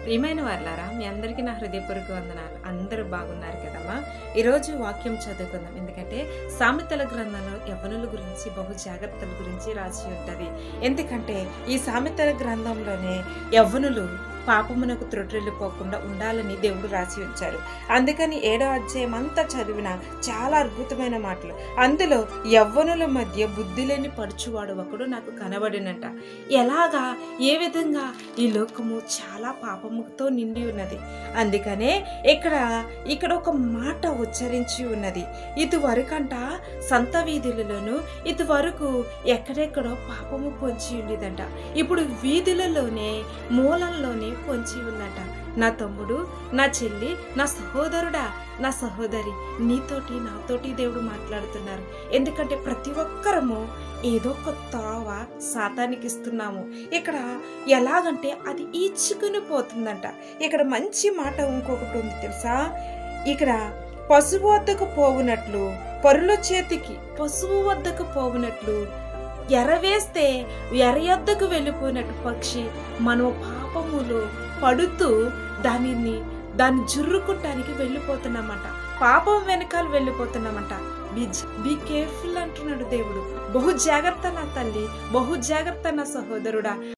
ప్రియమైన వారలారా, మీ అందరికీ నా హృదయపూర్వక వందనాలు. అందరూ బాగున్నారు కదమ్మా. ఈరోజు వాక్యం చదువుకుందాం. ఎందుకంటే సామెతల గ్రంథంలో యవ్వనుల గురించి బహు జాగ్రత్తల గురించి రాసి ఉంటుంది. ఎందుకంటే ఈ సామెతల గ్రంథంలోనే యవ్వనులు పాపమునకు త్రొట్టిల్లిపోకుండా ఉండాలని దేవుడు రాసి ఉంచారు. అందుకని 7వ అధ్యాయం అంతా చదివిన చాలా అద్భుతమైన మాటలు. అందులో యవ్వనుల మధ్య బుద్ధి లేని పడుచువాడు ఒకడు నాకు కనబడినట. ఎలాగా, ఏ విధంగా ఈ లోకము చాలా పాపముతో నిండి ఉన్నది. అందుకనే ఇక్కడ ఒక మాట ఉచ్చరించి ఉన్నది. ఇదివరకంట సంత వీధులలోనూ ఇదివరకు ఎక్కడెక్కడో పాపము పొంచి ఉండేదంట. ఇప్పుడు వీధులలోనే మూలంలోనే పొంచి ఉందట. నా తమ్ముడు, నా చెల్లి, నా సహోదరుడా, నా సహోదరి, నీతోటి నాతోటి దేవుడు మాట్లాడుతున్నారు. ఎందుకంటే ప్రతి ఒక్కరము ఏదో ఒక త్రోవ సాతానికి ఇస్తున్నాము. ఇక్కడ ఎలాగంటే అది ఈడ్చుకుని పోతుందంట. ఇక్కడ మంచి మాట ఇంకొకటి ఉంది తెలుసా. ఇక్కడ పశువు వద్దకు పోవునట్లు, పరుల చేతికి పశువు వద్దకు పోవునట్లు, ఎరవేస్తే ఎరయొద్దకు వెళ్ళిపోయినట్టు పక్షి మనం పాపములో పడుతూ దాన్ని జుర్రుకుంటానికి వెళ్ళిపోతున్నామంట. పాపం వెనకాల వెళ్ళిపోతున్నామంట. బీ కేర్ఫుల్ అంటున్నాడు దేవుడు. బహు జాగ్రత్త నా తల్లి, బహు జాగ్రత్త నా సహోదరుడా.